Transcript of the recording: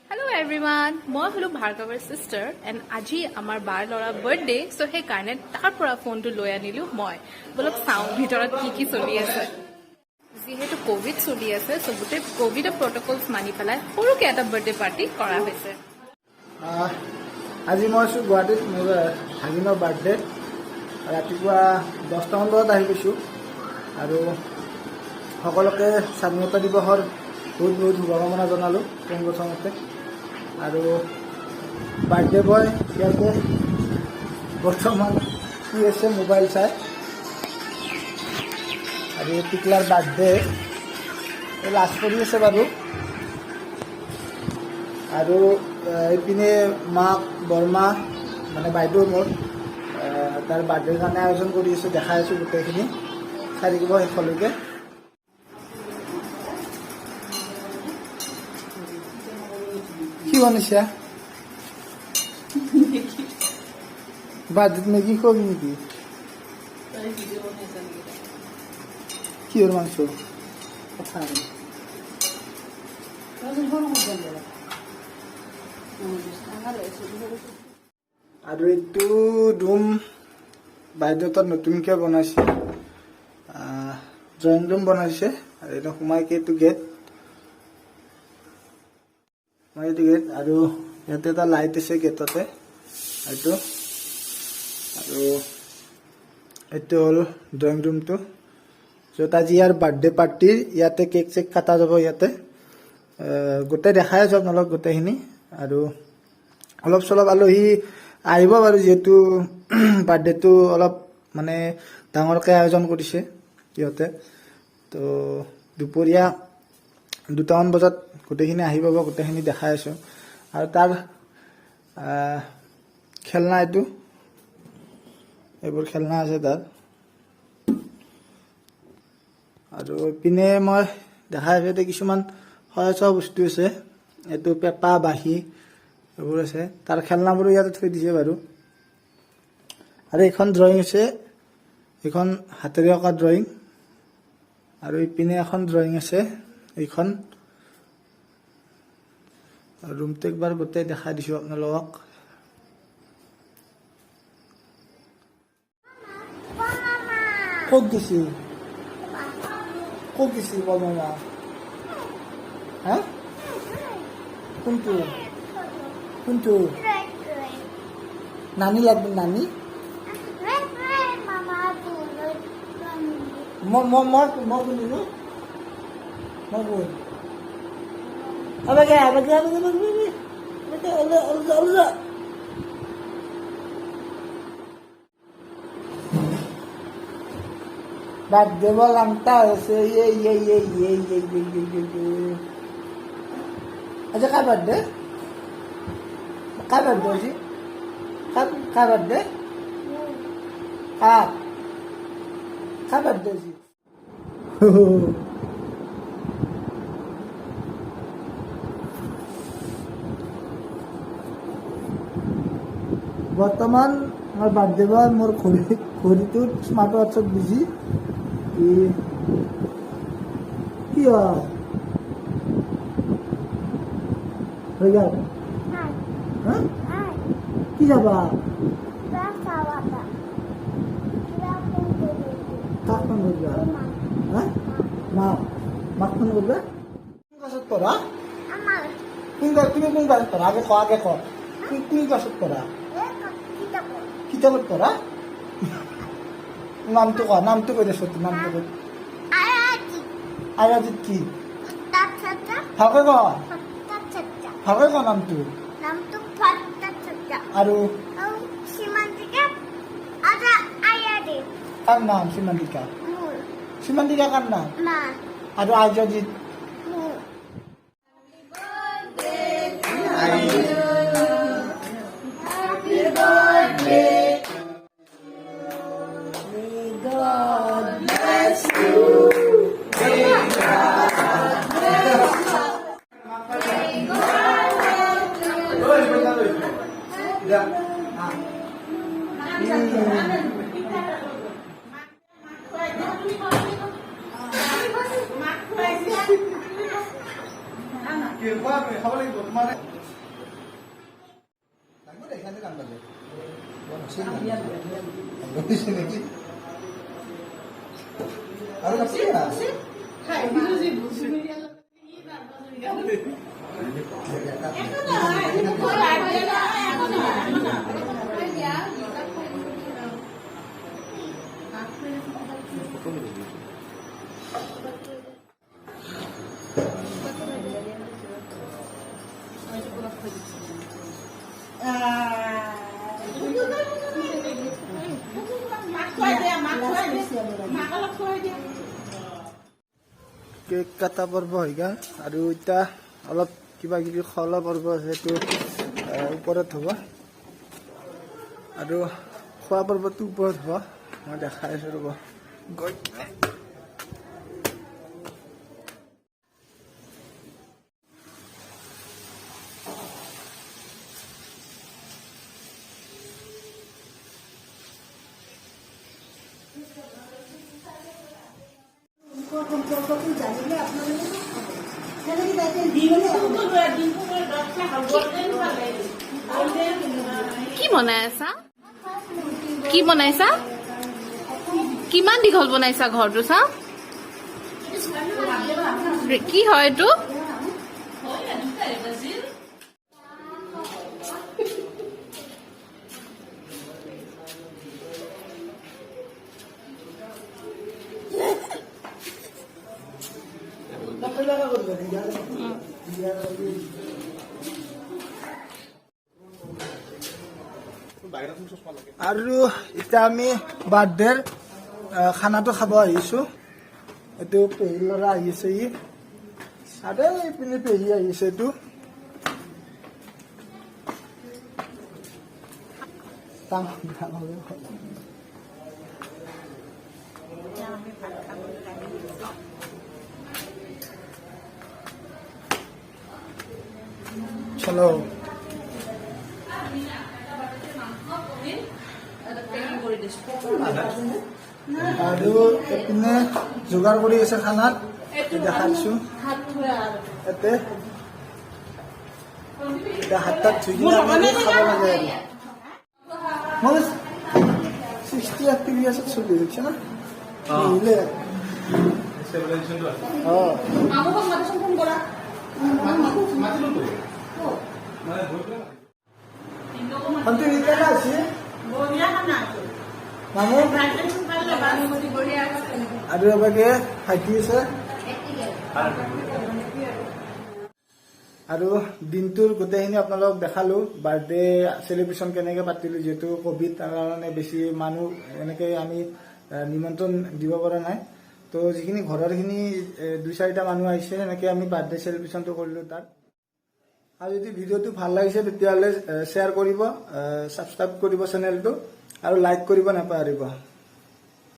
Hello everyone, মই হলো ভাৰ্গৱৰ sister and আজি আমাৰ বাৰ ল'ৰা birthday so সেই কাৰণে তাৰ পৰা ফোনটো লৈ আনিলো মই বলক চাওঁ ভিতৰত কি চলি আছে যিহেতু কোভিড চলি আছে so গোটেই কোভিডৰ প্ৰটকলছ মানি পেলাই সৰুকে এটা বাৰ্থডে পাৰ্টি কৰা হৈছে আজি মই আছো গুৱাহাটীত মোৰ ভাগিনৰ বাৰ্থডে ৰাতিপুৱা 10টা মান বজাত আহি গৈছোঁ আৰু সকলোকে স্বাধীনতা দিৱসৰ বহুত বহুত শুভকামনা জনালোঁ পোনপ্ৰথমতে আৰু বাৰ্থডে বয় ইয়াতে বৰ্তমান কি আছে মোবাইল চাই আৰু টিকলাৰ বাৰ্থডে লাষ্ট কৰি আছে বাৰু আৰু এইপিনে মাক বৰমা মানে বাইদেউ মোৰ তাৰ বাৰ্থডেৰ কাৰণে আয়োজন কৰি আছোঁ দেখাই আছোঁ গোটেইখিনি চাই থাকিব শেষলৈকে কি বনাইছা বাৰ্থডেত মেগী খুৱাবি নেকি কিহৰ মাংস আৰু এইটো ৰুম বাইদেউহঁতৰ নতুনকৈ বনাইছে ড্ৰয়িং ৰুম বনাইছে আৰু এইটো সোমাইকে এইটো গেট আৰু ইয়াতে এটা লাইট আছে গেটতে এইটো আৰু এইটো হ'ল ড্ৰয়িং ৰুমটো য'ত আজি ইয়াৰ বাৰ্থডে পাৰ্টিৰ ইয়াতে কেক চেক কাটা যাব ইয়াতে গোটেই দেখাই আছোঁ আপোনালোক গোটেইখিনি আৰু অলপ চলপ আলহী আহিব বাৰু যিহেতু বাৰ্থডেটো অলপ মানে ডাঙৰকৈ আয়োজন কৰিছে সিহঁতে তো দুপৰীয়া 2টামান বজাত গোটেইখিনি আহি পাব গোটেইখিনি দেখাই আছোঁ আৰু তাৰ খেলনা এইবোৰ খেলনা আছে তাৰ আৰু পিনে মই দেখাই আছোঁ এতিয়া কিছুমান সহজ বস্তু আছে এইটো পেপা বাঁহী এইবোৰ আছে তাৰ খেলনাবোৰো ইয়াতে থৈ দিছে বাৰু আৰু এইখন ড্ৰয়িং আছে এইখন হাতেৰে অঁকা ড্ৰয়িং আৰু ইপিনে এখন ড্ৰয়িং আছে এইখন ৰুমটো একবাৰ গোটেই দেখাই দিছোঁ আপোনালোকক ক'ত গৈছি বৰ্মা হা কোনটো নানি লাগবে নানি মই শুনিলো বাৰ্থডে লাংটা হৈছে আচ্ছা কাৰ বাৰ্থডে হৈছে কাৰ বাৰ্থডে কাৰ বাৰ্থডে হৈছে বৰ্তমান মোৰ বাৰ্থডে বয় মোৰ ঘড়ীটোত স্মাৰ্ট ৱাটছত বিজি কি হয় হৈ গ'ল কি যাবা কাক ফোন কৰিবা মাক ফোন কৰিবা কোন ক্লাছত পঢ়া তুমি কোন ক্লাছত পঢ়া আগে কোন ক্লাছত পঢ়া কিতাপত পঢ়া নামটো কৈ দেছো নামটো কৈ আয়াজিত কি ভালকৈ ক নামটো আৰু কাৰ নাম সীমান্তিকা কাৰ নাম আৰু আয়াজিত কেক কাটা পৰ্ব হৈ গ'ল আৰু এতিয়া অলপ কিবা কিবি খোৱা পৰ্ব আছে, সেইটো ওপৰত হ'ব আৰু খোৱা পৰ্বটো ওপৰত হ'ব। মই দেখাই আছো ৰ'ব গৈ কি বনাই আছা? কি বনাইছা? কিমান দীঘল বনাইছা ঘৰটো? চা কি হয় এইটো? আৰু এতিয়া আমি বাৰ্থডেৰ খানাটো খাব আহিছো। এইটো পেহী ল'ৰা আহিছে, ই আৰু এইপিনে পেহী আহিছে। এইটো চলো আৰু এইপিনে যোগাৰ কৰি আছে খানাত, দেখাইছো। ইয়াতে এতিয়া হাত তাত ধুই কিনে আমি খাব লাগে আৰু মই 60 activities চলি আছে না মিলে আৰু এবাকে ভাইটি আছে। আৰু দিনটোৰ গোটেইখিনি আপোনালোকক দেখালো বাৰ্থডে চেলিব্ৰেশ্যন কেনেকৈ পাতিলো। যিহেতু কোভিড তাৰ কাৰণে বেছি মানুহ এনেকৈ আমি নিমন্ত্ৰণ দিব পৰা নাই, তো যিখিনি ঘৰৰখিনি 2-4টা মানুহ আহিছে সেনেকৈ আমি বাৰ্থডে চেলিব্ৰেশ্যনটো কৰিলোঁ তাত। আৰু যদি ভিডিঅ'টো ভাল লাগিছে তেতিয়াহ'লে শ্বেয়াৰ কৰিব, ছাবস্ক্ৰাইব কৰিব চেনেলটো, আৰু লাইক কৰিব নাপাহৰিব।